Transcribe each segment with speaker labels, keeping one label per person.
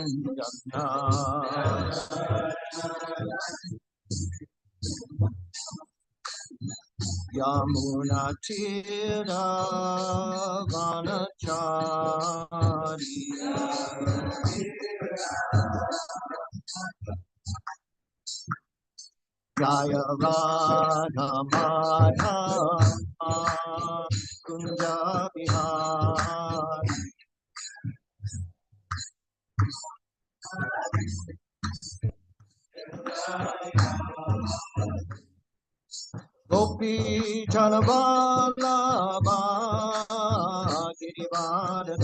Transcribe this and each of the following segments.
Speaker 1: Nandana Yamuna Tira Vanachari Jaya Radha Madhava Kunja Vihari Gopi Chanavallabha Girivardhari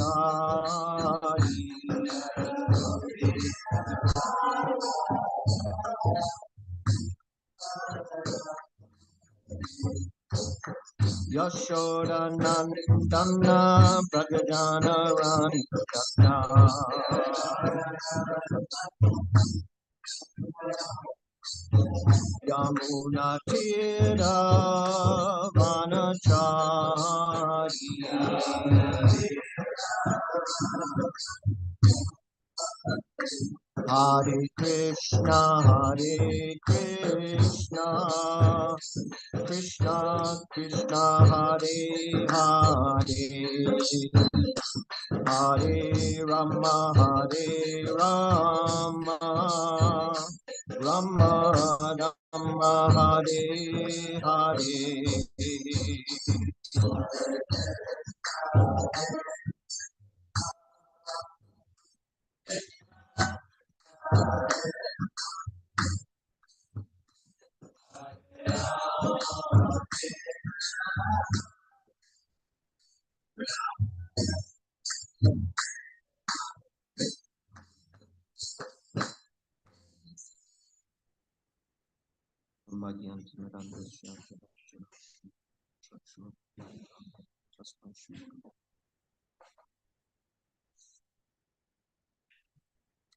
Speaker 1: Yashoda Nandana Prajana Randana Yamuna Tira Vanachari Hare Krishna Krishna Krishna Hare Hare Hare Rama Rama Rama Hare Hare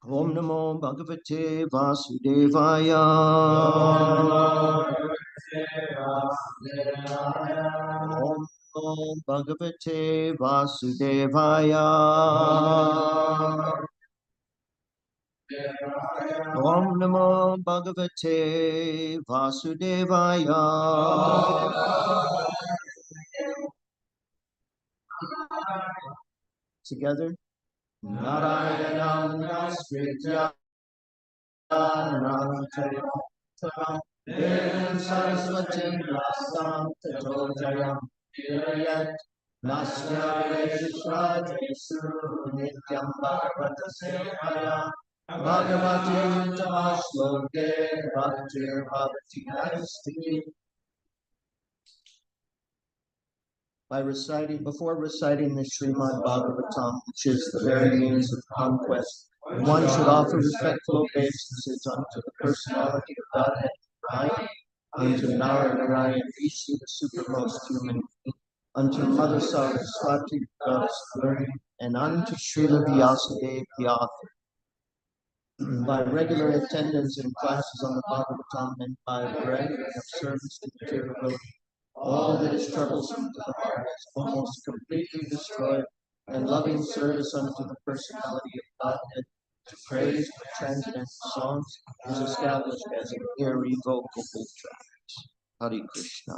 Speaker 1: Om Namo Bhagavate Vasudevaya. Om Namo Bhagavate Vasudevaya. Om Namo Bhagavate Vasudevaya. Together. Narayanam Namaskritya Naram Devim Saraswati Rasam Tato Jayam Virayat Nasya Veshishrajesu Nityam Bhagavata Sevaya Bhagavati Tamashloke Bhaktir Bhavati Nasti. Before reciting the Srimad Bhagavatam, which is the very means of conquest, one should offer respectful obeisances unto the personality of Godhead, right? Unto Narayan, Vishnu, the supermost human being, unto Mother Saraswati, Goddess of learning, and unto Srila Vyasadeva, the author. By regular attendance in classes on the Bhagavatam and by rendering of service to material devotees, all that is troublesome to the heart is almost completely destroyed, and loving service unto the personality of Godhead, to praise with transcendental songs, is established as an irrevocable practice. Hare Krishna.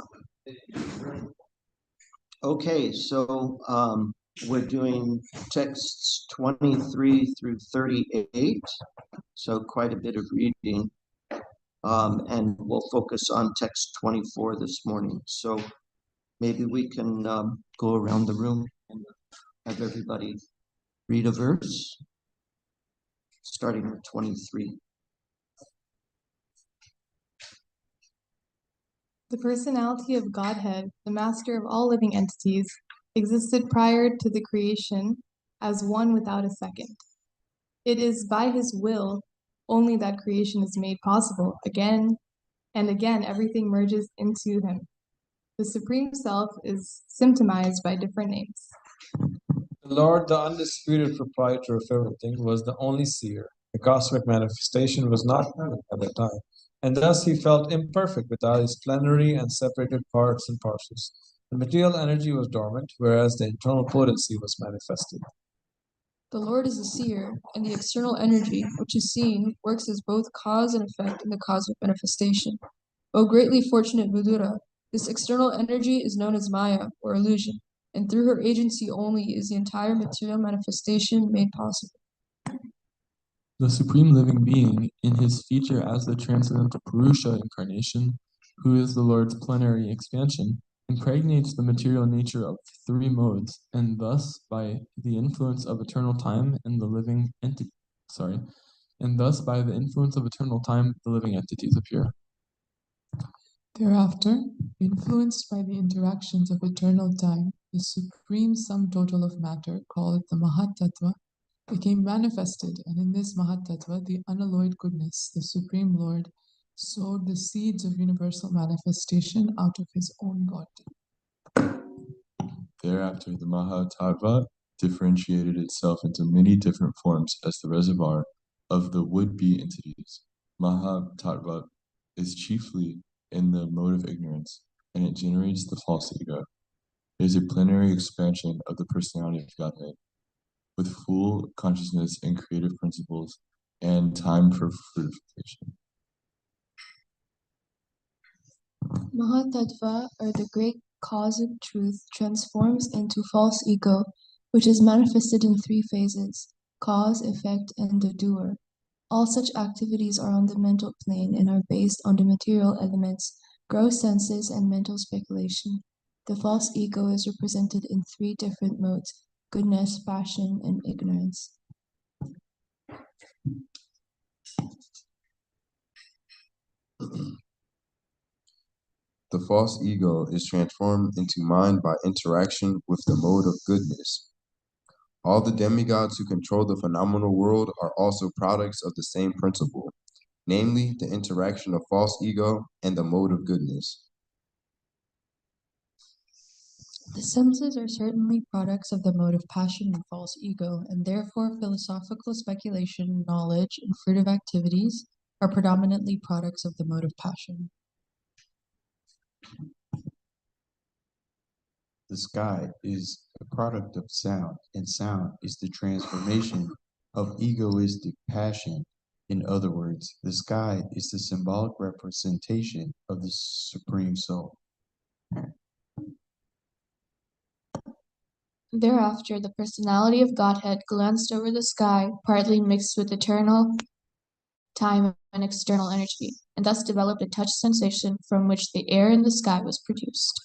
Speaker 1: Okay, so we're doing texts 23 through 38, so quite a bit of reading. And we'll focus on text 24 this morning. So maybe we can go around the room and have everybody read a verse, starting with 23.
Speaker 2: The personality of Godhead, the master of all living entities, existed prior to the creation as one without a second. It is by his will only that creation is made possible. Again and again, everything merges into him. The Supreme Self is symptomized by different names.
Speaker 3: The Lord, the undisputed proprietor of everything, was the only seer. The cosmic manifestation was not present at that time, and thus he felt imperfect without his plenary and separated parts and parcels. The material energy was dormant, whereas the internal potency was manifested.
Speaker 2: The Lord is a seer, and the external energy, which is seen, works as both cause and effect in the cosmic manifestation. O greatly fortunate Vidura, this external energy is known as Maya, or illusion, and through her agency only is the entire material manifestation made possible.
Speaker 4: The Supreme Living Being, in his feature as the transcendental Purusha incarnation, who is the Lord's plenary expansion, impregnates the material nature of three modes, and thus, by the influence of eternal time and the living entity, the living entities appear.
Speaker 5: Thereafter, influenced by the interactions of eternal time, the supreme sum total of matter, called the Mahatattva, became manifested, and in this Mahatattva, the unalloyed goodness, the Supreme Lord, sowed the seeds of universal manifestation out of his own godhead.
Speaker 4: Thereafter, the Mahatattva differentiated itself into many different forms as the reservoir of the would-be entities. Mahatattva is chiefly in the mode of ignorance, and it generates the false ego. It is a plenary expansion of the personality of Godhead, with full consciousness and creative principles, and time for fruitification.
Speaker 2: Mahatattva, or the great cause of truth, transforms into false ego, which is manifested in three phases: cause, effect, and the doer. All such activities are on the mental plane and are based on the material elements, gross senses, and mental speculation. The false ego is represented in three different modes: goodness, passion, and ignorance.
Speaker 4: The false ego is transformed into mind by interaction with the mode of goodness. All the demigods who control the phenomenal world are also products of the same principle, namely the interaction of false ego and the mode of goodness.
Speaker 2: The senses are certainly products of the mode of passion and false ego, and therefore philosophical speculation, knowledge, and fruitive activities are predominantly products of the mode of passion.
Speaker 6: The sky is a product of sound, and sound is the transformation of egoistic passion. In other words, the sky is the symbolic representation of the Supreme Soul.
Speaker 2: Thereafter, the personality of Godhead glanced over the sky, partly mixed with eternal time and external energy, and thus developed a touch sensation from which the air in the sky was produced.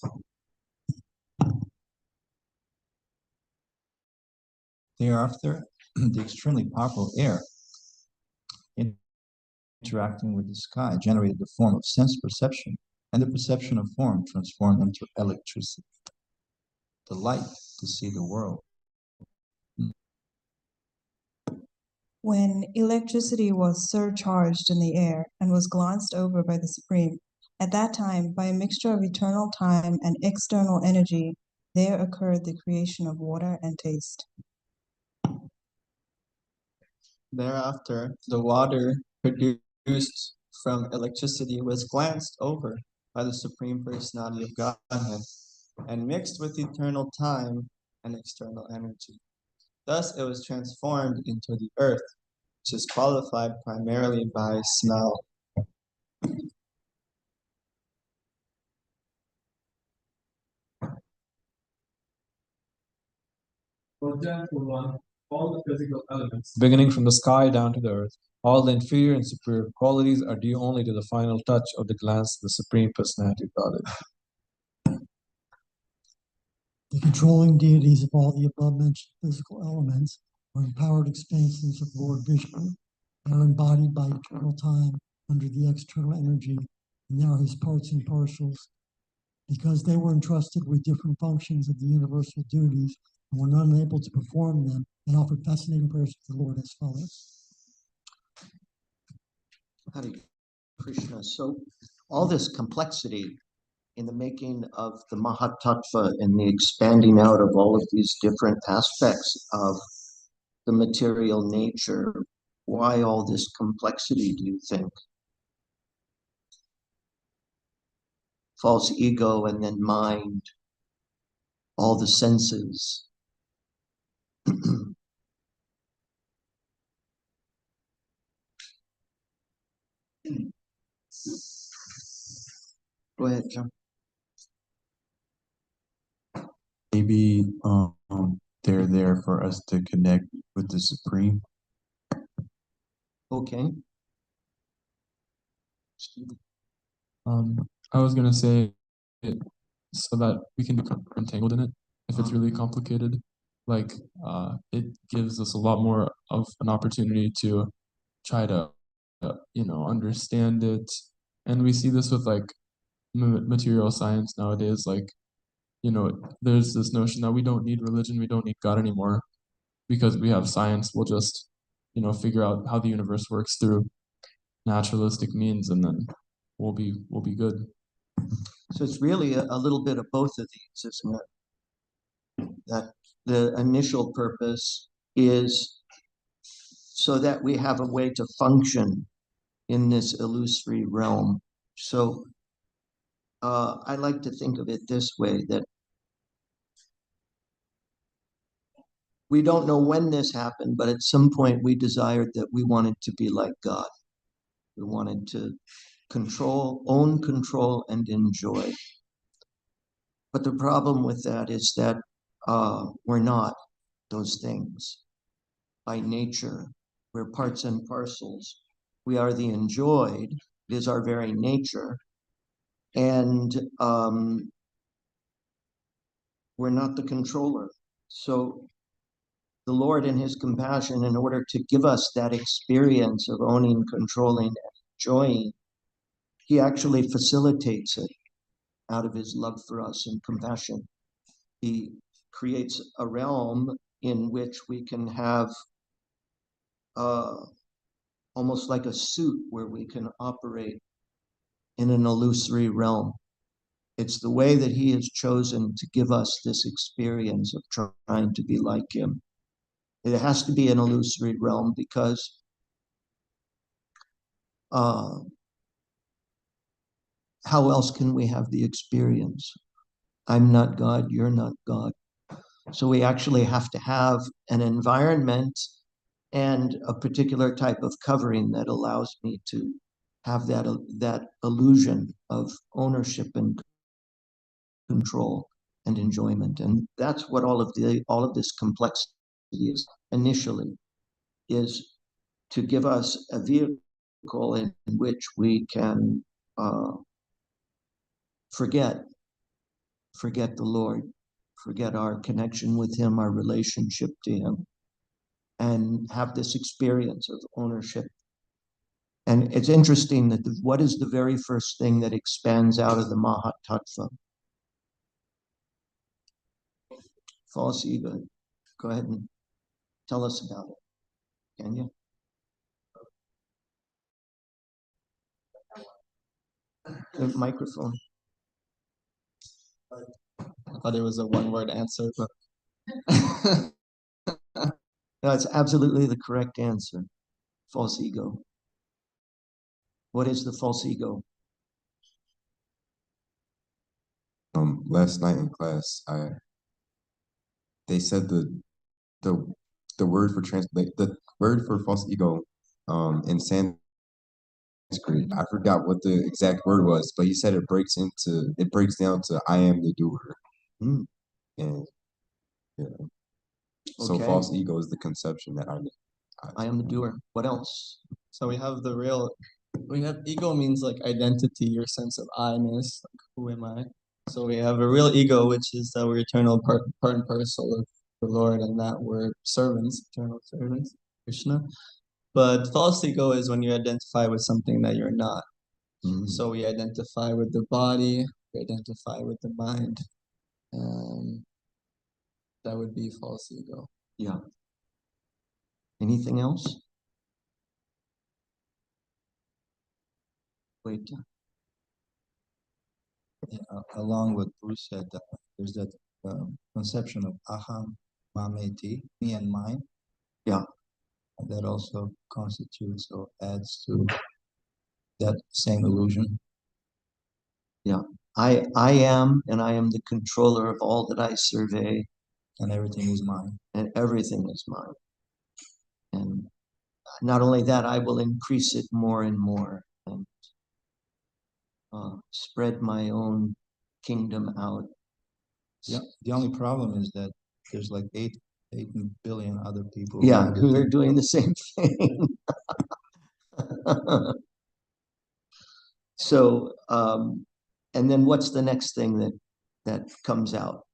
Speaker 7: Thereafter, the extremely powerful air interacting with the sky generated the form of sense perception, and the perception of form transformed into electricity, the light to see the world.
Speaker 8: When electricity was surcharged in the air and was glanced over by the Supreme, at that time, by a mixture of eternal time and external energy, there occurred the creation of water and taste.
Speaker 1: Thereafter, the water produced from electricity was glanced over by the Supreme Personality of Godhead and mixed with eternal time and external energy. Thus, it was transformed into the earth, which is qualified primarily by smell.
Speaker 3: All the physical elements, beginning from the sky down to the earth, all the inferior and superior qualities are due only to the final touch of the glance of the Supreme Personality of Godhead.
Speaker 9: The controlling deities of all the above-mentioned physical elements are empowered expansions of Lord Vishnu and are embodied by eternal time under the external energy, and they are his parts and parcels. Because they were entrusted with different functions of the universal duties and were unable to perform them, they offered fascinating prayers to the Lord as follows.
Speaker 1: Hare Krishna. So all this complexity in the making of the Mahatattva and the expanding out of all of these different aspects of the material nature, why all this complexity, do you think? False ego and then mind, all the senses. Go ahead, John.
Speaker 4: Maybe they're there for us to connect with the Supreme.
Speaker 1: Okay.
Speaker 10: I was gonna say it so that we can become entangled in it if it's really complicated. Like, it gives us a lot more of an opportunity to try to, understand it. And we see this with like material science nowadays. Like, there's this notion that we don't need religion, we don't need God anymore because we have science. We'll just, figure out how the universe works through naturalistic means, and then we'll be good.
Speaker 1: So it's really a little bit of both of these, isn't it? That the initial purpose is so that we have a way to function in this illusory realm. So I like to think of it this way, that we don't know when this happened, but at some point we desired that we wanted to be like God. We wanted to own control, and enjoy. But the problem with that is that we're not those things by nature. We're parts and parcels. We are the enjoyed. It is our very nature. And we're not the controller. So the Lord, in his compassion, in order to give us that experience of owning, controlling, and enjoying, he actually facilitates it out of his love for us and compassion. He creates a realm in which we can have almost like a suit where we can operate in an illusory realm. It's the way that he has chosen to give us this experience of trying to be like him. It has to be an illusory realm because how else can we have the experience? I'm not God, you're not God. So we actually have to have an environment and a particular type of covering that allows me to have that illusion of ownership and control and enjoyment. And that's what all of this complexity is initially, is to give us a vehicle in which we can forget the Lord, forget our connection with him, our relationship to him, and have this experience of ownership. And it's interesting that what is the very first thing that expands out of the Mahatattva? False ego. Go ahead and tell us about it, can you? The microphone.
Speaker 11: I thought it was a one-word answer, but
Speaker 1: No, it's absolutely the correct answer. False ego. What is the false ego?
Speaker 4: Last night in class, they said the the word for the word for false ego in Sanskrit. I forgot what the exact word was, but he said it breaks down to I am the doer.
Speaker 1: Hmm.
Speaker 4: And yeah. So
Speaker 1: Okay.
Speaker 4: false ego is the conception that
Speaker 1: I am the doer. What else?
Speaker 11: so we have ego means like identity, your sense of I-ness, like who am I? So we have a real ego, which is that we're eternal part and parcel of the Lord, and that we're servants, eternal servants, Krishna. But false ego is when you identify with something that you're not. So we identify with the body, we identify with the mind. That would be false ego.
Speaker 1: Yeah. Anything else? Wait.
Speaker 7: Yeah, along with Bruce said, there's that conception of aham, mameti, me and mine.
Speaker 1: Yeah.
Speaker 7: And that also constitutes or adds to that same illusion.
Speaker 1: Yeah. I am, and I am the controller of all that I survey.
Speaker 7: And everything is mine.
Speaker 1: And everything is mine. And not only that, I will increase it more and more. And spread my own kingdom out.
Speaker 7: Yeah, the only problem is that there's like 8 billion other people.
Speaker 1: Yeah, who are doing the same thing. So, and then what's the next thing that comes out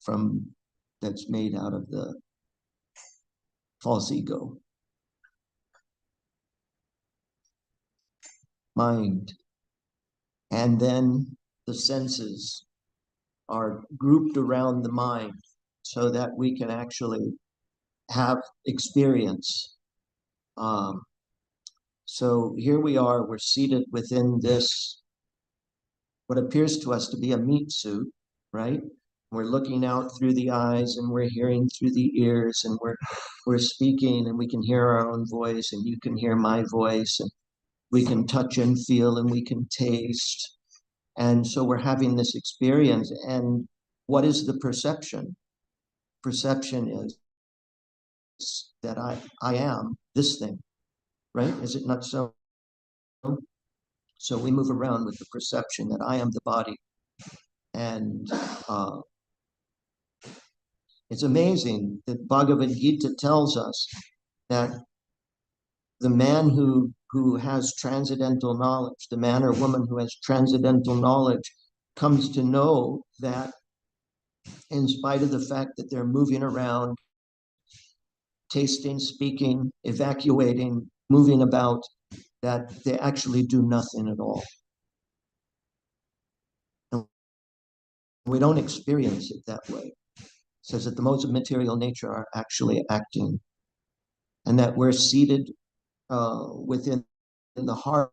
Speaker 1: from that's made out of the false ego? Mind. And then the senses are grouped around the mind so that we can actually have experience. So here we are, we're seated within this, what appears to us to be a meat suit, right? We're looking out through the eyes and we're hearing through the ears and we're speaking and we can hear our own voice and you can hear my voice and we can touch and feel and we can taste. And so we're having this experience. And what is the perception? Perception is that I am this thing, right? Is it not so? So we move around with the perception that I am the body. And it's amazing that Bhagavad Gita tells us that the man who has transcendental knowledge, the man or woman who has transcendental knowledge, comes to know that in spite of the fact that they're moving around, tasting, speaking, evacuating, moving about, that they actually do nothing at all. And we don't experience it that way. It says that the modes of material nature are actually acting, and that we're seated within the heart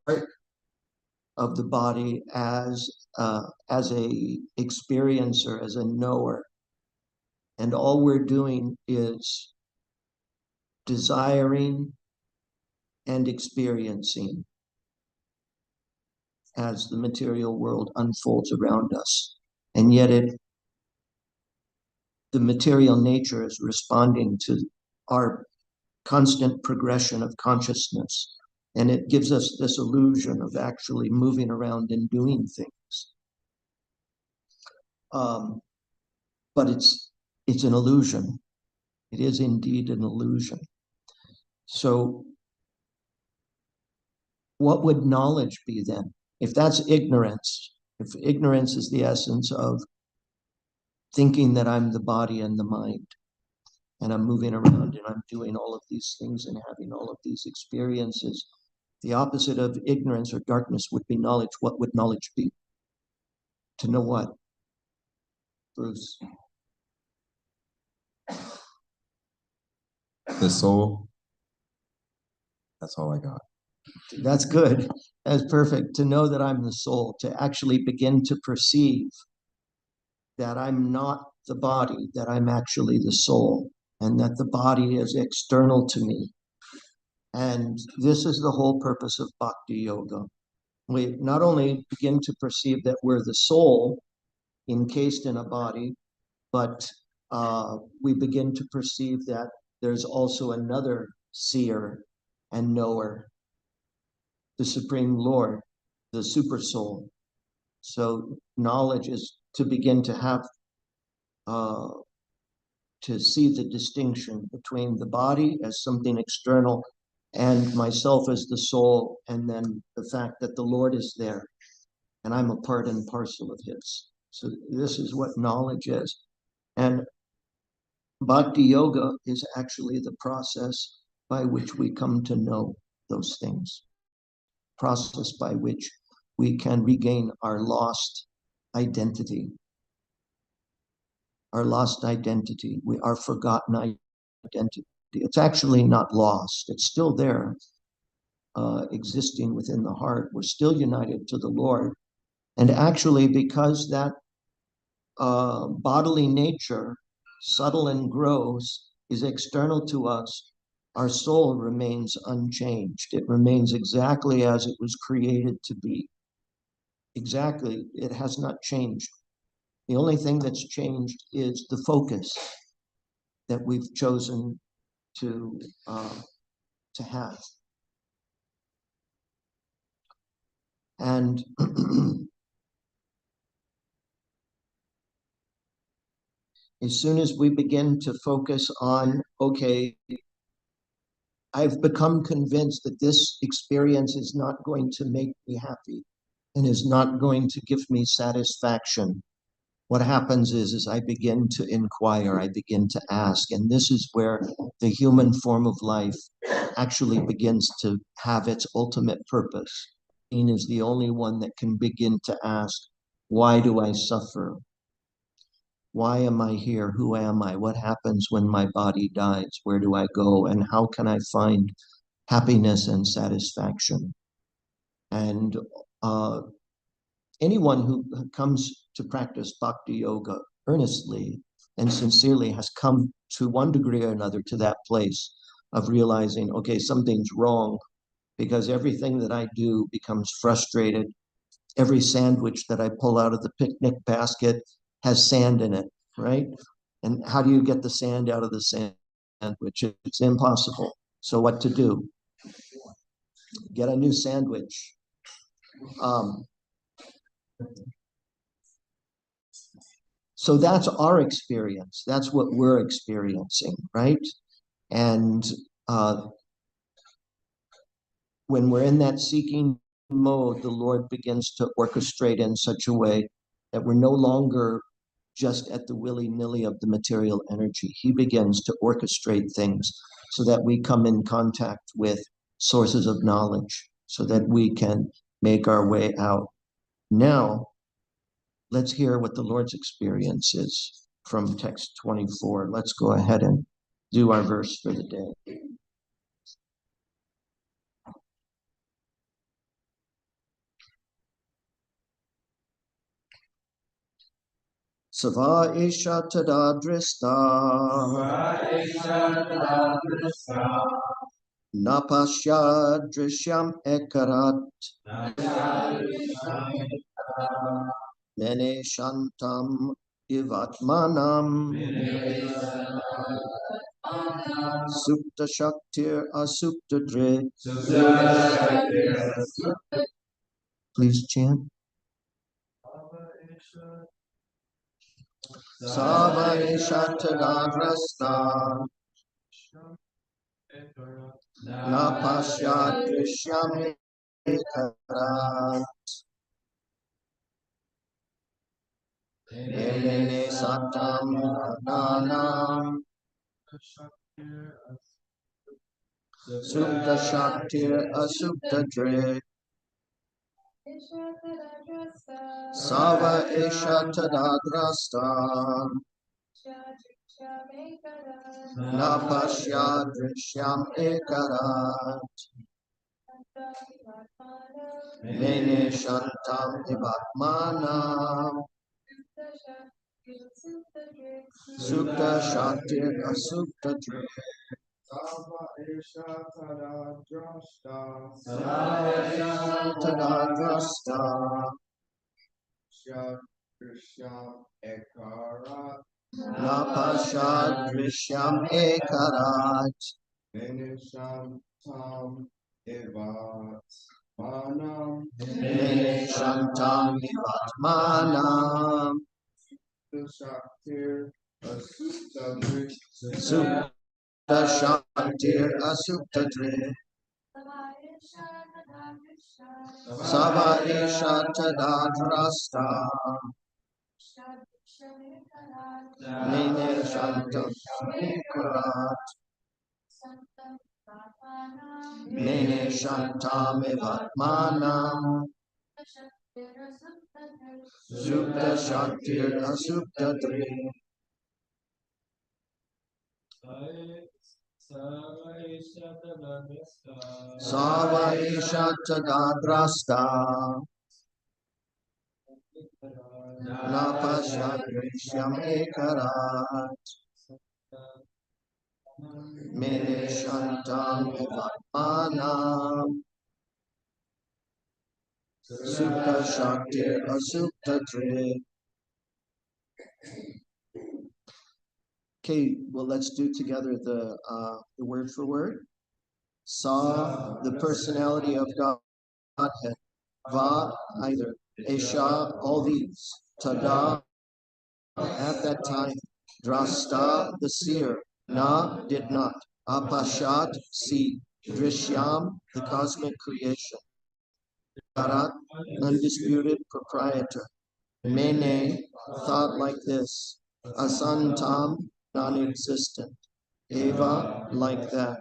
Speaker 1: of the body as a experiencer, as a knower, and all we're doing is desiring and experiencing as the material world unfolds around us. And yet the material nature is responding to our constant progression of consciousness. And it gives us this illusion of actually moving around and doing things. But it's an illusion. It is indeed an illusion. So what would knowledge be then? If that's ignorance, if ignorance is the essence of thinking that I'm the body and the mind, and I'm moving around and I'm doing all of these things and having all of these experiences, the opposite of ignorance or darkness would be knowledge. What would knowledge be? To know what? Bruce?
Speaker 4: The soul. That's all I got.
Speaker 1: That's good. That's perfect. To know that I'm the soul, to actually begin to perceive that I'm not the body, that I'm actually the soul, and that the body is external to me. And this is the whole purpose of Bhakti Yoga. We not only begin to perceive that we're the soul encased in a body, but we begin to perceive that there's also another seer and knower, the Supreme Lord, the Super Soul. So knowledge is to begin to have, to see the distinction between the body as something external and myself as the soul, and then the fact that the Lord is there and I'm a part and parcel of his. So this is what knowledge is. And Bhakti Yoga is actually the process by which we come to know those things, process by which we can regain our lost identity, our forgotten identity. It's actually not lost. It's still there, existing within the heart. We're still united to the Lord. And actually, because that bodily nature, subtle and gross, is external to us, our soul remains unchanged. It remains exactly as it was created to be. Exactly. It has not changed. The only thing that's changed is the focus that we've chosen to have. And as soon as we begin to focus on, okay, I've become convinced that this experience is not going to make me happy and is not going to give me satisfaction. What happens is I begin to inquire, I begin to ask, and this is where the human form of life actually begins to have its ultimate purpose. Being is the only one that can begin to ask, why do I suffer? Why am I here? Who am I? What happens when my body dies? Where do I go? And how can I find happiness and satisfaction? And anyone who comes to practice bhakti yoga earnestly and sincerely has come to one degree or another to that place of realizing, okay, something's wrong because everything that I do becomes frustrated. Every sandwich that I pull out of the picnic basket has sand in it, right? And how do you get the sand out of the sandwich? It's impossible. So what to do? Get a new sandwich. So that's our experience. That's what we're experiencing, right? And when we're in that seeking mode, the Lord begins to orchestrate in such a way that we're no longer just at the willy-nilly of the material energy. He begins to orchestrate things so that we come in contact with sources of knowledge so that we can make our way out. Now, let's hear what the Lord's experience is from text 24. Let's go ahead and do our verse for the day. Sava isha tadadrista napasya drishyam ekarat mene shantam ivatmanam supta shaktir asupta dre. Please chant. Sava isha tadadrasta napasya drishyam ekarat mene satam nanam supta shaktir asupta dre. Sava isha tadadrasta napasya drishyam ekarat mene shantam ivatmanam supta shaktir asupta dre. Sava isha tadadrasta napasya drishyam ekarat mene shantam ivatmanam supta shaktir asupta dre. Sava isha tadadrasta mene shantam ekarat mene shantam ivatmanam supta shaktir asupta dre. Sava isha tadadrasta napasya drishyam ekarat mene shantam ivatmanam supta shaktir asupta dre. Okay, well, let's do together the word for word. Sa, the personality of Godhead, Va, either. Esha, all these. Tada, at that time. Drasta, the seer. Na, did not. Apashat, see. Drishyam, the cosmic creation. Bharat, undisputed proprietor. Mene, thought like this. Asantam, non-existent. Eva, like that.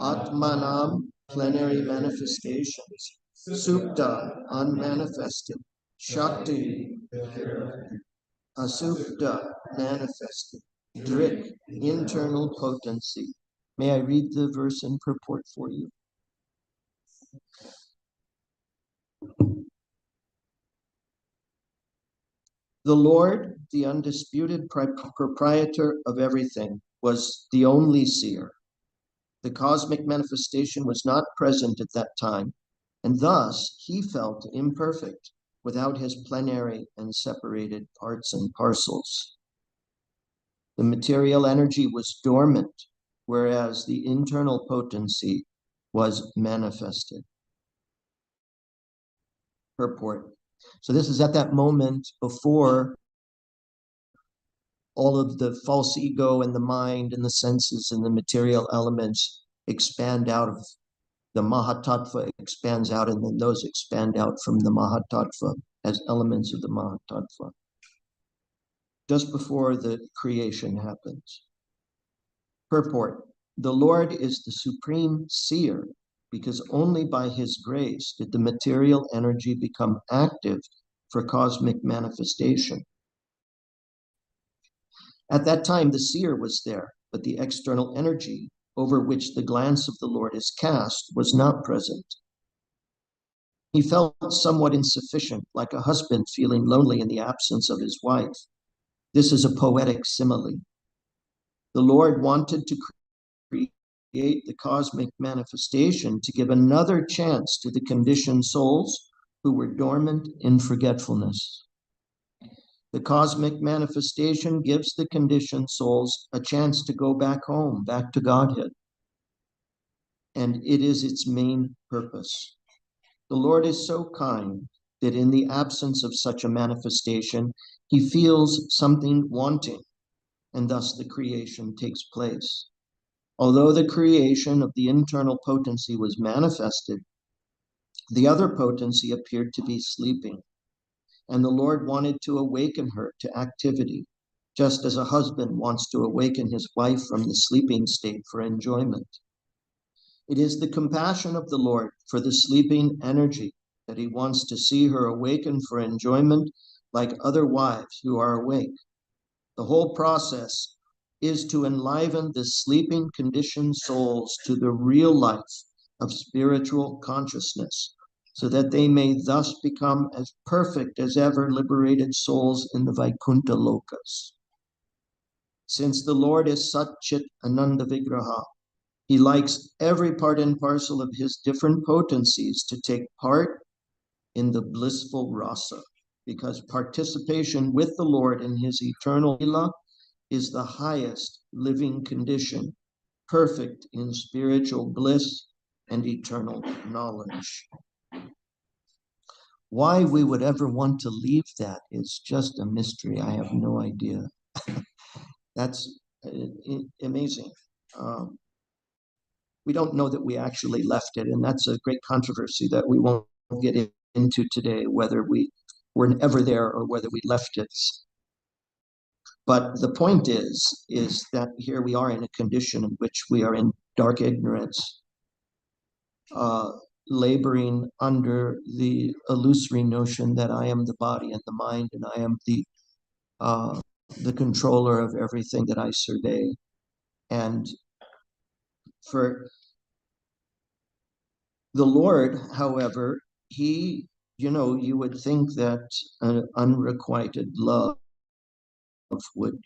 Speaker 1: Atmanam, plenary manifestations. Supta, unmanifested. Shakti, asupta, manifested. Drik, internal potency. May I read the verse and purport for you? The Lord, the undisputed proprietor of everything, was the only seer. The cosmic manifestation was not present at that time, and thus he felt imperfect without his plenary and separated parts and parcels. The material energy was dormant, whereas the internal potency was manifested. Purport. So this is at that moment before all of the false ego and the mind and the senses and the material elements expand out of the Mahatattva, expands out, and then those expand out from the Mahatattva as elements of the Mahatattva. Just before the creation happens. Purport. The Lord is the supreme seer, because only by his grace did the material energy become active for cosmic manifestation. At that time, the seer was there, but the external energy over which the glance of the Lord is cast was not present. He felt somewhat insufficient, like a husband feeling lonely in the absence of his wife. This is a poetic simile. The Lord wanted to create the cosmic manifestation to give another chance to the conditioned souls who were dormant in forgetfulness. The cosmic manifestation gives the conditioned souls a chance to go back home, back to Godhead. And it is its main purpose. The Lord is so kind that in the absence of such a manifestation, he feels something wanting, and thus the creation takes place. Although the creation of the internal potency was manifested, the other potency appeared to be sleeping, and the Lord wanted to awaken her to activity, just as a husband wants to awaken his wife from the sleeping state for enjoyment. It is the compassion of the Lord for the sleeping energy that he wants to see her awaken for enjoyment like other wives who are awake. The whole process is to enliven the sleeping conditioned souls to the real life of spiritual consciousness, so that they may thus become as perfect as ever liberated souls in the Vaikuntha Lokas. Since the Lord is Sat Chit Ananda Vigraha, he likes every part and parcel of his different potencies to take part in the blissful rasa, because participation with the Lord in his eternal lila is the highest living condition, perfect in spiritual bliss and eternal knowledge. Why we would ever want to leave that is just a mystery. I have no idea. That's amazing. We don't know that we actually left it, and that's a great controversy that we won't get into today, whether we were ever there or whether we left it. But the point is that here we are in a condition in which we are in dark ignorance, laboring under the illusory notion that I am the body and the mind, and I am the controller of everything that I survey. And for the Lord, however, he, you would think that an unrequited love would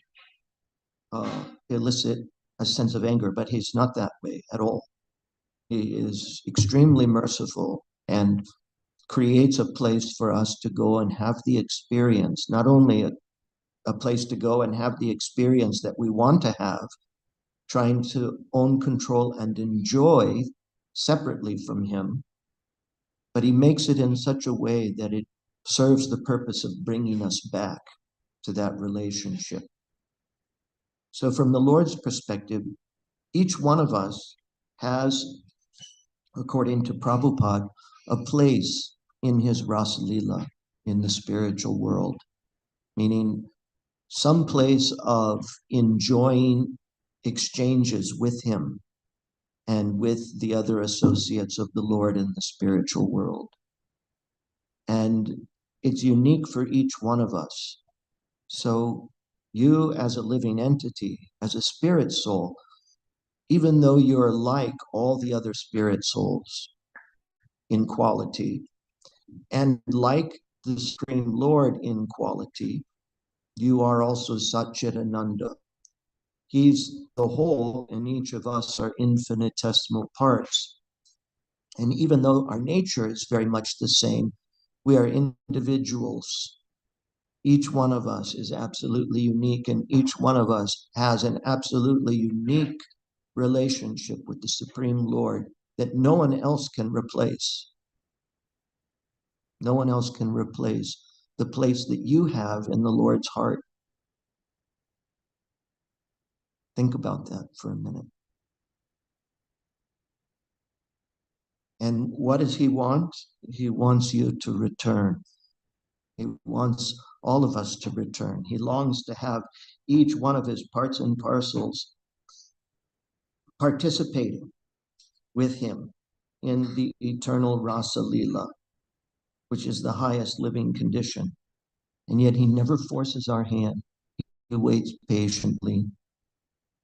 Speaker 1: elicit a sense of anger, but he's not that way at all. He is extremely merciful and creates a place for us to go and have the experience, not only a place to go and have the experience that we want to have, trying to own, control, and enjoy separately from him, but he makes it in such a way that it serves the purpose of bringing us back to that relationship. So from the Lord's perspective, each one of us has, according to Prabhupada, a place in his Rasa Lila, in the spiritual world, meaning some place of enjoying exchanges with him and with the other associates of the Lord in the spiritual world. And it's unique for each one of us. So you as a living entity, as a spirit soul, even though you're like all the other spirit souls in quality, and like the Supreme Lord in quality, you are also Satchitananda. He's the whole, and each of us are infinitesimal parts. And even though our nature is very much the same, we are individuals. Each one of us is absolutely unique, and each one of us has an absolutely unique relationship with the Supreme Lord that no one else can replace. No one else can replace the place that you have in the Lord's heart. Think about that for a minute. And what does he want? He wants you to return. He wants all of us to return. He longs to have each one of his parts and parcels participating with him in the eternal Rasa Lila, which is the highest living condition. And yet he never forces our hand. He waits patiently.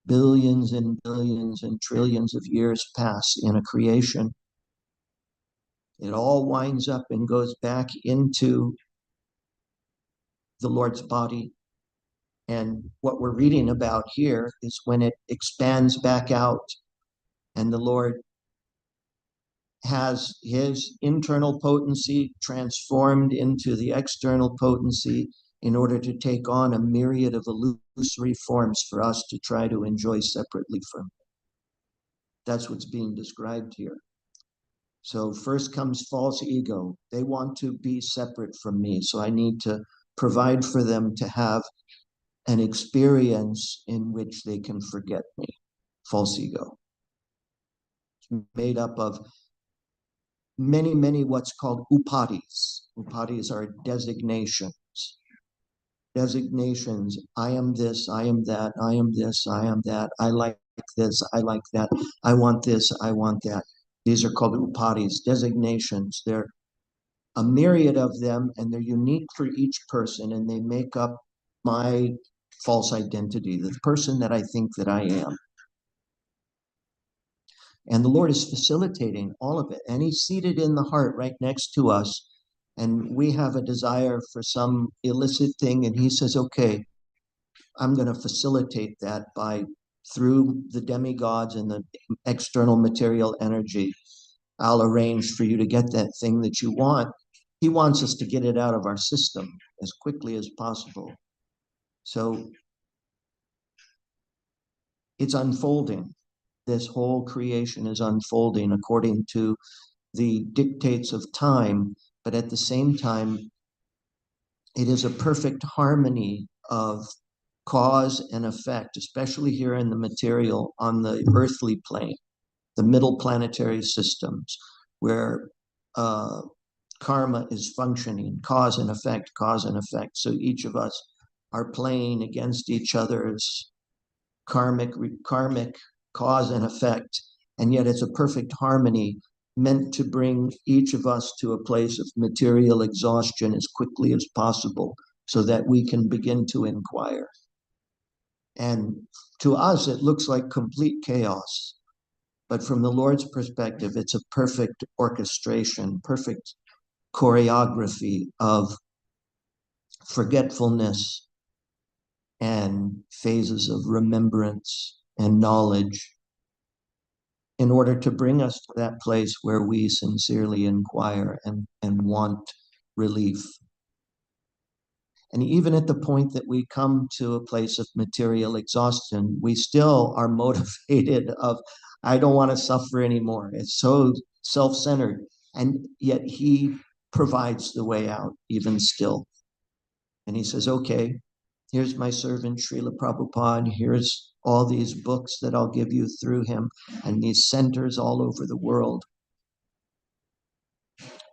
Speaker 1: Billions and billions and trillions of years pass in a creation. It all winds up and goes back into the Lord's body. And what we're reading about here is when it expands back out and the Lord has his internal potency transformed into the external potency in order to take on a myriad of illusory forms for us to try to enjoy separately from him. That's what's being described here. So first comes false ego. They want to be separate from me, so I need to provide for them to have an experience in which they can forget me. False ego. It's made up of many, many what's called upadis. Upadis are designations. Designations. I am this, I am that, I am this, I am that. I like this, I like that. I want this, I want that. These are called upadis, designations. They're a myriad of them, and they're unique for each person, and they make up my false identity, the person that I think that I am. And the Lord is facilitating all of it. And he's seated in the heart right next to us. And we have a desire for some illicit thing. And he says, okay, I'm going to facilitate that through the demigods and the external material energy. I'll arrange for you to get that thing that you want. He wants us to get it out of our system as quickly as possible. So it's unfolding. This whole creation is unfolding according to the dictates of time, but at the same time, it is a perfect harmony of cause and effect, especially here in the material on the earthly plane, the middle planetary systems, where karma is functioning, cause and effect, cause and effect. So each of us are playing against each other's karmic cause and effect, and yet it's a perfect harmony meant to bring each of us to a place of material exhaustion as quickly as possible so that we can begin to inquire. And to us, it looks like complete chaos. But from the Lord's perspective, it's a perfect orchestration, perfect choreography of forgetfulness and phases of remembrance and knowledge in order to bring us to that place where we sincerely inquire and want relief. And even at the point that we come to a place of material exhaustion, we still are motivated of, I don't want to suffer anymore. It's so self-centered. And yet he provides the way out even still. And he says, okay, here's my servant Srila Prabhupada. Here's all these books that I'll give you through him and these centers all over the world.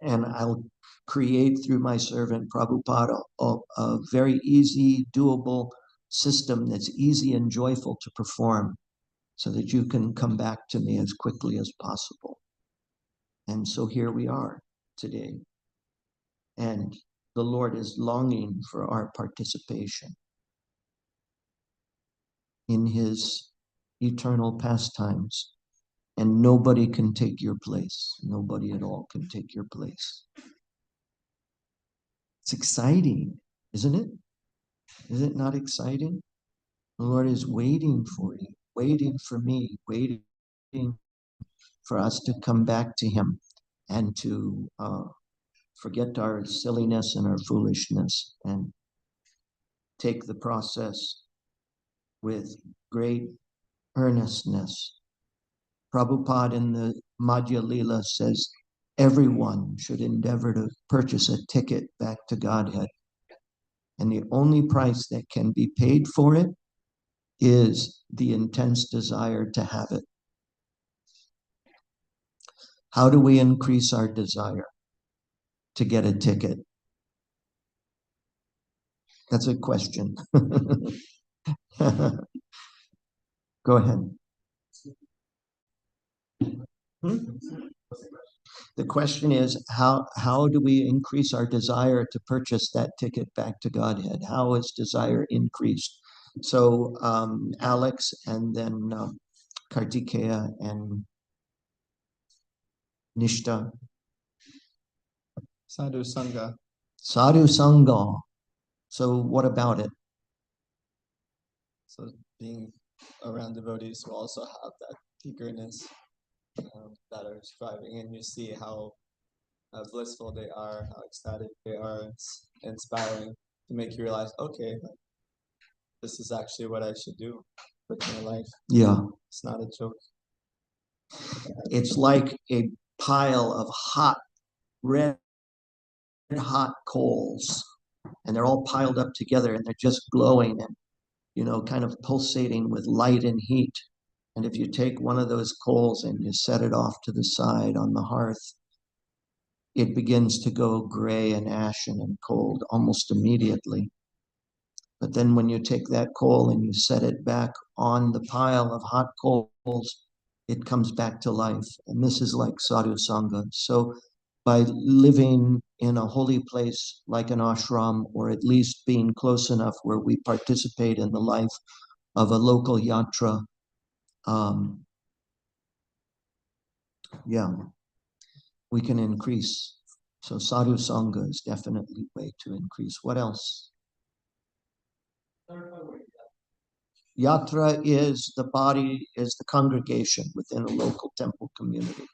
Speaker 1: And I'll create through my servant Prabhupada a very easy, doable system that's easy and joyful to perform so that you can come back to me as quickly as possible. And so here we are today. And the Lord is longing for our participation in his eternal pastimes. And nobody can take your place. Nobody at all can take your place. It's exciting, isn't it? Is it not exciting? The Lord is waiting for you, waiting for me, waiting for us to come back to him and to forget our silliness and our foolishness and take the process with great earnestness. Prabhupada in the Madhya Lila says, everyone should endeavor to purchase a ticket back to Godhead. And the only price that can be paid for it is the intense desire to have it. How do we increase our desire to get a ticket? That's a question. Go ahead. The question is, how do we increase our desire to purchase that ticket back to Godhead? How is desire increased? So Alex and then Kartikeya and Nishta.
Speaker 11: Sadhu Sangha.
Speaker 1: Sadhu Sangha. So what about it?
Speaker 11: So being around devotees who also have that eagerness, that are striving, and you see how blissful they are, how ecstatic they are. It's inspiring to make you realize, okay, this is actually what I should do with my life.
Speaker 1: Yeah.
Speaker 11: It's not a joke.
Speaker 1: It's like a pile of red hot coals, and they're all piled up together and they're just glowing and, kind of pulsating with light and heat. And if you take one of those coals and you set it off to the side on the hearth, it begins to go gray and ashen and cold almost immediately. But then when you take that coal and you set it back on the pile of hot coals, it comes back to life. And this is like Sadhu Sangha. So by living in a holy place like an ashram, or at least being close enough where we participate in the life of a local yatra, we can increase. So Sadhu Sangha is definitely a way to increase. What else? Yatra is the body, is the congregation within a local temple community.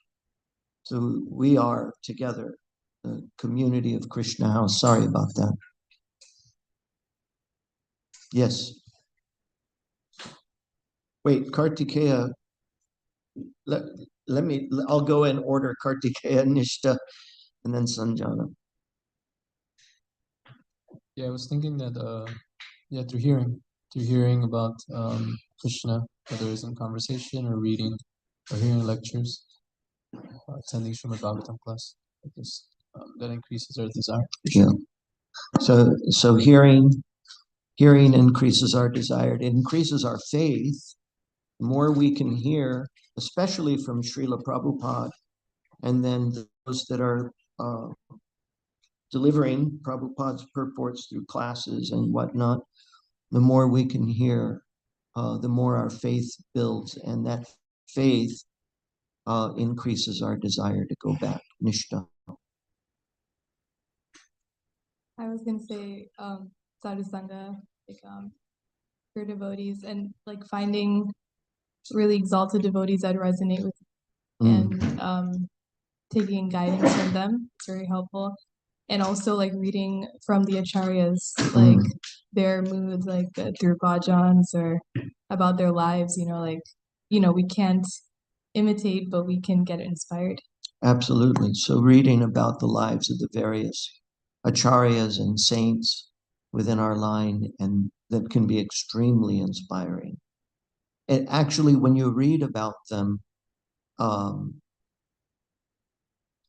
Speaker 1: So we are together, the community of Krishna House. Sorry about that. Yes. Wait, Kartikeya. I'll go in order. Kartikeya, Nishta, and then Sanjana.
Speaker 10: Yeah, I was thinking that through hearing about Krishna, whether it's in conversation or reading or hearing lectures, attending Srimad Bhagavatam class, that increases our desire.
Speaker 1: Yeah. So hearing increases our desire. It increases our faith. The more we can hear, especially from Srila Prabhupada, and then those that are delivering Prabhupada's purports through classes and whatnot, the more we can hear, the more our faith builds, and that faith increases our desire to go back. Nishta.
Speaker 2: I was gonna say Sadhu Sangha, for devotees, and like finding really exalted devotees that resonate with and taking guidance from them. It's very helpful. And also like reading from the acharyas, like their moods, like through bhajans or about their lives, we can't imitate, but we can get inspired.
Speaker 1: Absolutely. So reading about the lives of the various acharyas and saints within our line, and that can be extremely inspiring. It actually, when you read about them,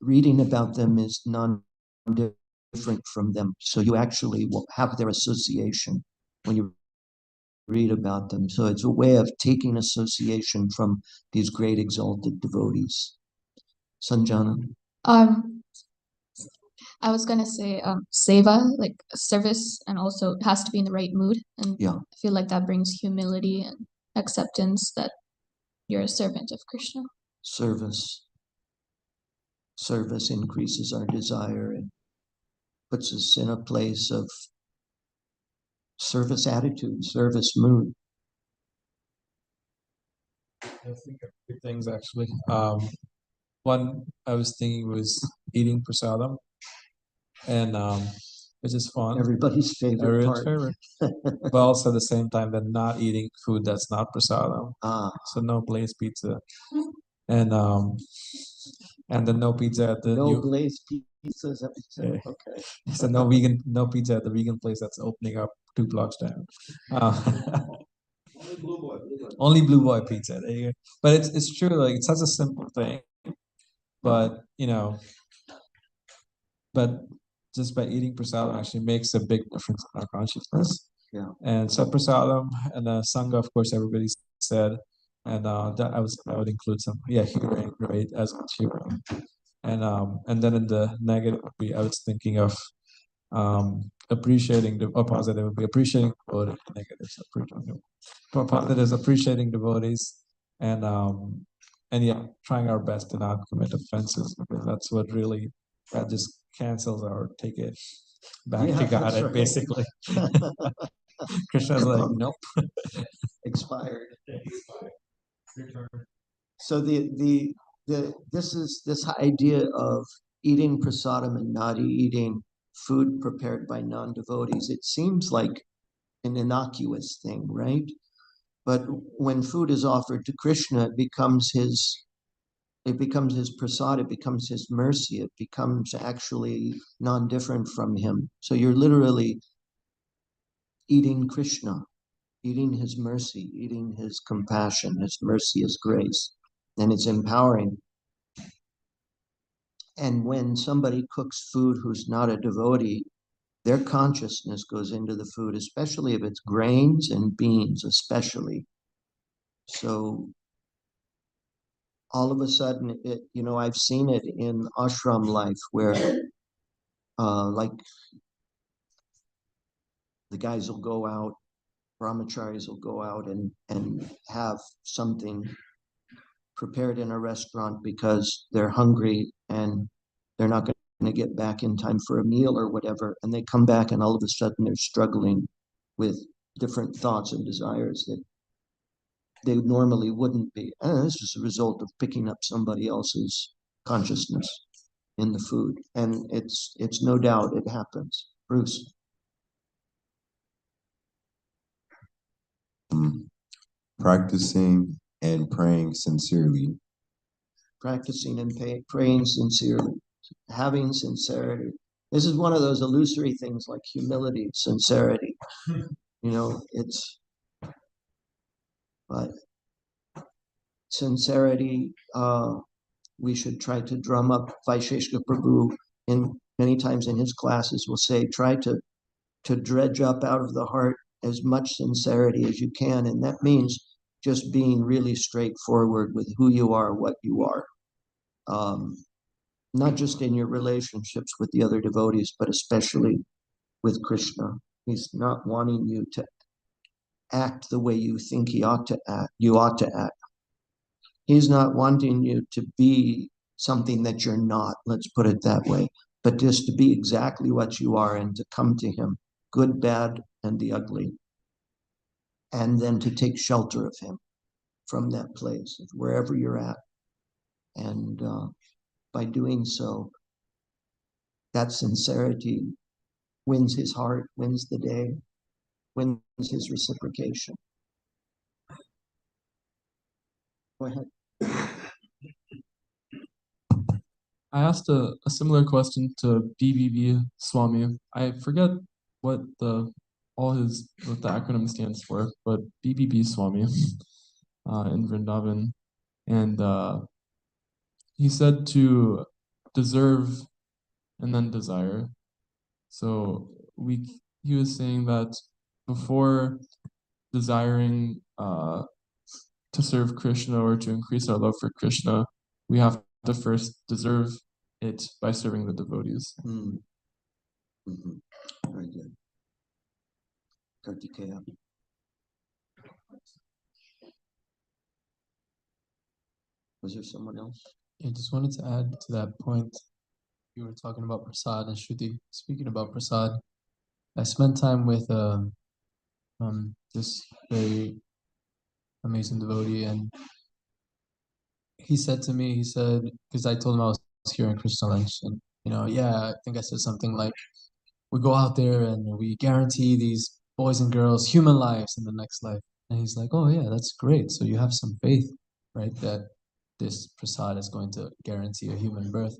Speaker 1: reading about them is non-different from them. So you actually will have their association when you read about them. So it's a way of taking association from these great exalted devotees. Sanjana?
Speaker 12: I was gonna say seva, like service, and also it has to be in the right mood. And
Speaker 1: Yeah.
Speaker 12: I feel like that brings humility and acceptance that you're a servant of Krishna.
Speaker 1: Service. Service increases our desire and puts us in a place of service attitude, service mood.
Speaker 3: I think of two things actually. One I was thinking was eating prasadam, and which is fun.
Speaker 1: Everybody's favorite
Speaker 3: Everyone's
Speaker 1: part.
Speaker 3: favorite. But also at the same time, then not eating food that's not prasadam. So no glazed pizza, and then no pizza at the
Speaker 1: No glazed pizzas.
Speaker 3: Yeah.
Speaker 1: Okay.
Speaker 3: So no pizza at the vegan place that's opening up 2 blocks down. Only Blue Boy pizza. There you go. But it's true. Like it's such a simple thing, but but just by eating prasadam actually makes a big difference in our consciousness.
Speaker 1: Yeah.
Speaker 3: And so prasadam and sangha, of course, everybody said, and that I would include some hearing, right, as much hearing, and then in the negative, I was thinking of appreciating the positive would be appreciating devotees, negatives appreciating positives appreciating devotees, and trying our best to not commit offenses, because that's what really that just cancels our ticket back to God,
Speaker 1: right.
Speaker 3: basically. Krishna's like, nope.
Speaker 1: Expired.
Speaker 3: Your turn.
Speaker 1: So this idea of eating prasadam and not eating food prepared by non-devotees, it seems like an innocuous thing, right? But when food is offered to Krishna, it becomes his prasad, it becomes his mercy, it becomes actually non-different from him. So you're literally eating Krishna, eating his mercy, eating his compassion, his mercy, his grace, and it's empowering. And when somebody cooks food who's not a devotee, their consciousness goes into the food, especially if it's grains and beans, especially. So all of a sudden, I've seen it in ashram life where, like, the guys will go out, brahmacharis will go out and have something prepared in a restaurant because they're hungry and they're not going to get back in time for a meal or whatever. And they come back and all of a sudden they're struggling with different thoughts and desires that they normally wouldn't be. And this is a result of picking up somebody else's consciousness in the food. And it's no doubt it happens. Bruce.
Speaker 4: Practicing and praying sincerely.
Speaker 1: Practicing and praying sincerely, having sincerity. This is one of those illusory things like humility, sincerity. But sincerity, we should try to drum up. Vaisheshika Prabhu, many times in his classes, will say, try to dredge up out of the heart as much sincerity as you can. And that means just being really straightforward with who you are, what you are. Not just in your relationships with the other devotees, but especially with Krishna. He's not wanting you to act the way you think you ought to act. He's not wanting you to be something that you're not, let's put it that way, but just to be exactly what you are and to come to him, good, bad, and the ugly, and then to take shelter of him from that place, wherever you're at. And by doing so, that sincerity wins his heart, wins the day, wins his reciprocation. Go ahead.
Speaker 10: I asked a similar question to BBB Swami. I forget what the what the acronym stands for, but BBB Swami in Vrindavan, and he said to deserve and then desire. So he was saying that before desiring to serve Krishna or to increase our love for Krishna, we have to first deserve it by serving the devotees.
Speaker 1: Very good. Kartikeya. Was there someone else?
Speaker 13: I just wanted to add to that point. You were talking about prasad and Shruti. Speaking about prasad, I spent time with this very amazing devotee, and he said to me, because I told him I was here in Krishna lunch, and I think I said something like, we go out there and we guarantee these boys and girls human lives in the next life. And he's like, oh yeah, that's great. So you have some faith, right? That this prasad is going to guarantee a human birth.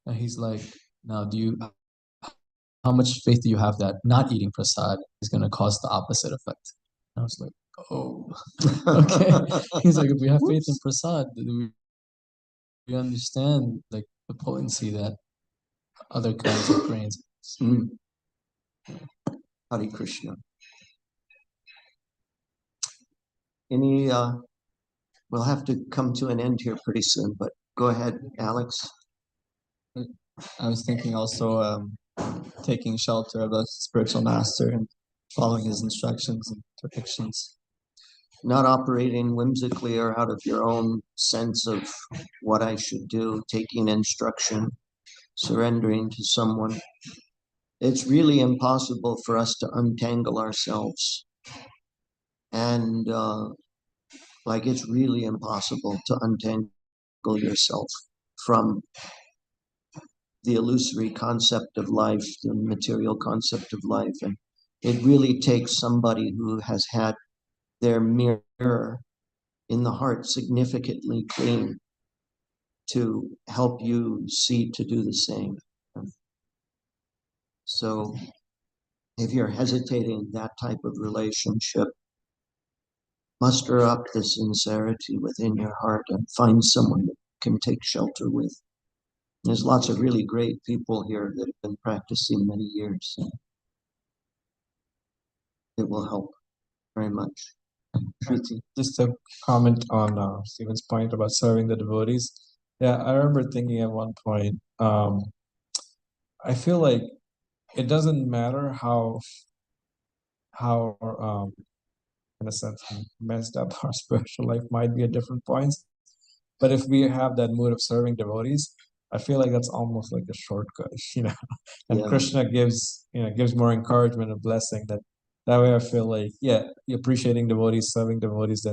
Speaker 13: And he's like, now how much faith do you have that not eating prasad is going to cause the opposite effect? And I was like, oh, okay. He's like, if we have faith in prasad, we understand like the potency that other kinds of grains.
Speaker 1: Hare Krishna. Any, we'll have to come to an end here pretty soon, but go ahead, Alex.
Speaker 11: I was thinking also taking shelter of a spiritual master and following his instructions and depictions.
Speaker 1: Not operating whimsically or out of your own sense of what I should do, taking instruction, surrendering to someone. It's really impossible for us to untangle ourselves. And it's really impossible to untangle yourself from the illusory concept of life, the material concept of life. And it really takes somebody who has had their mirror in the heart significantly clean to help you see to do the same. So if you're hesitating that type of relationship, muster up the sincerity within your heart and find someone that can take shelter with. There's lots of really great people here that have been practicing many years. It will help very much.
Speaker 3: Just to comment on Stephen's point about serving the devotees. Yeah, I remember thinking at one point, I feel like it doesn't matter how in a sense messed up our spiritual life might be at different points, but if we have that mood of serving devotees, I feel like that's almost like a shortcut, and Krishna gives more encouragement and blessing that way. I feel like, appreciating devotees, serving devotees,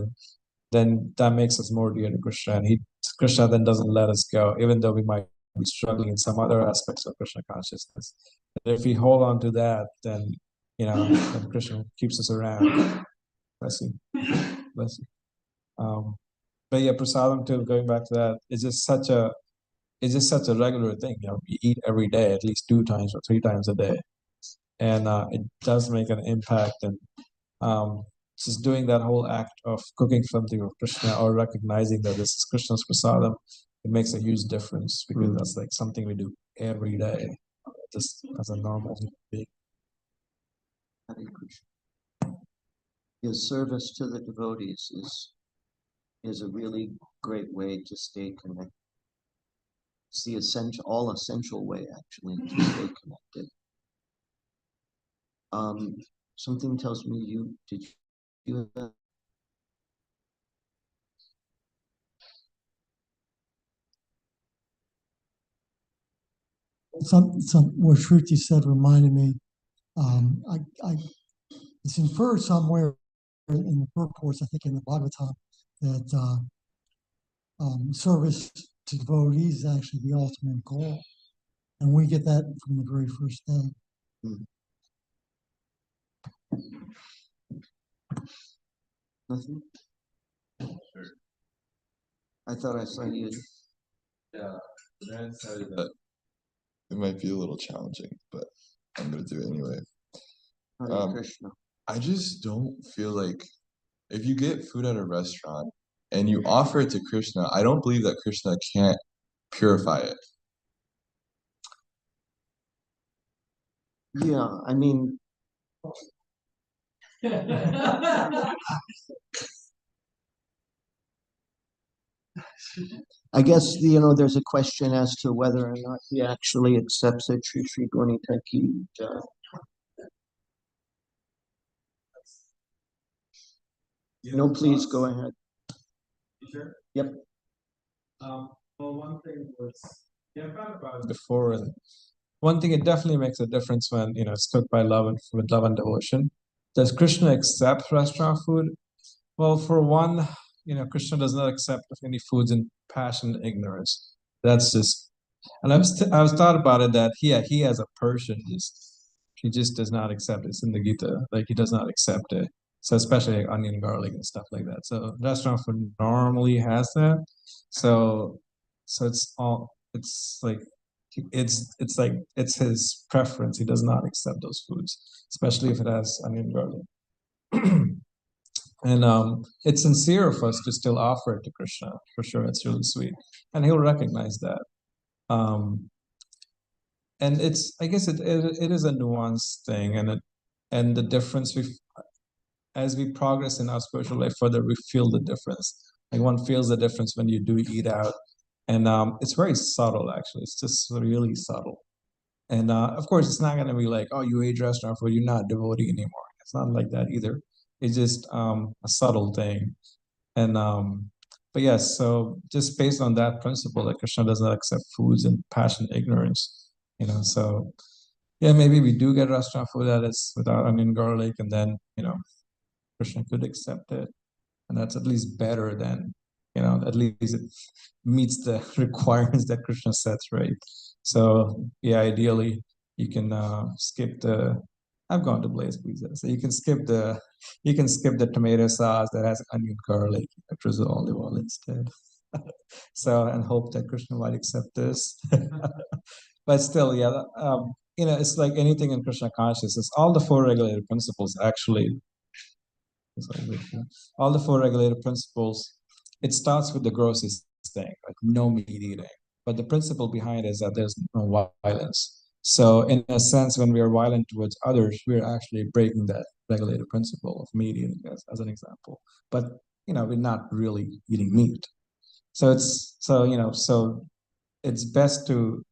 Speaker 3: then that makes us more dear to Krishna, and Krishna then doesn't let us go, even though we might be struggling in some other aspects of Krishna consciousness. But if we hold on to that, then then Krishna keeps us around. Bless you. Bless you. But yeah, prasadam too, going back to that, it's just such a regular thing. We eat every day, at least 2 times or 3 times a day. And it does make an impact. And just doing that whole act of cooking something for Krishna or recognizing that this is Krishna's prasadam, it makes a huge difference because that's like something we do every day, just as a normal being.
Speaker 1: Hare Krishna. His service to the devotees is a really great way to stay connected. It's the all essential way actually to stay connected. Something tells me you have
Speaker 9: some what Shruti said reminded me. It's inferred somewhere in the purports, I think in the Bhagavatam, that service to devotees is actually the ultimate goal, and we get that from the very first day.
Speaker 1: Nothing? I thought I saw you.
Speaker 3: Yeah.
Speaker 4: Sorry that it might be a little challenging, but I'm gonna do it anyway.
Speaker 1: Hare Krishna.
Speaker 4: I just don't feel like if you get food at a restaurant and you offer it to Krishna, I don't believe that Krishna can't purify it.
Speaker 1: Yeah, I mean, I guess, there's a question as to whether or not he actually accepts it. Shri Shri Gonita Ki Jai. No, please go ahead. Yep.
Speaker 3: Well, one thing was, yeah, I've thought about it before, and one thing, it definitely makes a difference when it's cooked by love and with love and devotion. Does Krishna accept restaurant food? Well, for one, Krishna does not accept any foods in passion and ignorance. That's just, and I was thought about it that he as a person he just does not accept it. It's in the Gita, like he does not accept it. So especially like onion, garlic, and stuff like that. So restaurant food normally has that. So it's like it's his preference. He does not accept those foods, especially if it has onion, garlic. And it's sincere of us to still offer it to Krishna for sure. It's really sweet, and he'll recognize that. Um, and I guess it is a nuanced thing, and the difference as we progress in our spiritual life further, we feel the difference. Like one feels the difference when you do eat out, and it's very subtle actually. It's just really subtle. And of course, it's not going to be like, oh, you ate restaurant food, you're not devotee anymore. It's not like that either. It's just a subtle thing. And but yes, so just based on that principle, that Krishna does not accept foods in passion, ignorance. So yeah, maybe we do get restaurant food that is without onion, garlic, and then Krishna could accept it, and that's at least better than at least it meets the requirements that Krishna sets, right? So yeah, ideally you can skip the. I've gone to Blaze Pizza, so you can skip the tomato sauce that has onion, garlic, drizzle olive oil instead. So and hope that Krishna might accept this. But still, yeah, it's like anything in Krishna consciousness. All the four regulated principles actually all the four regulated principles, it starts with the grossest thing, like no meat eating. But the principle behind it is that there's no violence. So in a sense, when we are violent towards others, we're actually breaking that regulated principle of meat eating as an example. But we're not really eating meat. So it's best to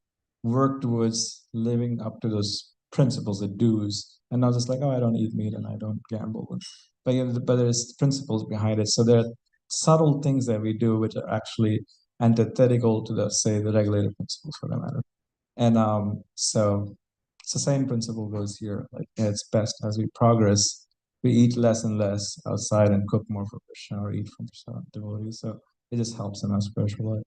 Speaker 3: work towards living up to those principles, the do's, and not just like, oh, I don't eat meat and I don't gamble. But there's principles behind it. So there are subtle things that we do which are actually antithetical to the regulated principles for that matter. And so it's the same principle goes here. Like it's best as we progress, we eat less and less outside and cook more for Krishna or eat from devotees. So it just helps in our spiritual life.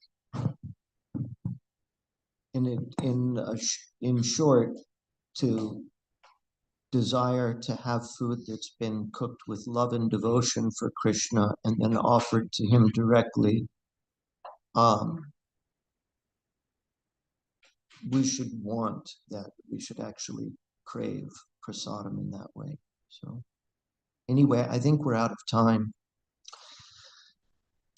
Speaker 1: In short, to desire to have food that's been cooked with love and devotion for Krishna and then offered to him directly, we should want that. We should actually crave prasadam in that way. So anyway, I think we're out of time.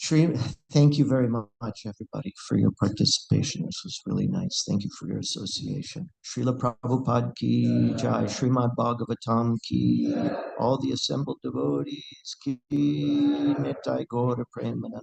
Speaker 1: Shri, thank you very much, everybody, for your participation. This was really nice. Thank you for your association. Srila Prabhupada ki jai, Srimad Bhagavatam ki, all the assembled devotees ki, Nitai Gaura Premanandi.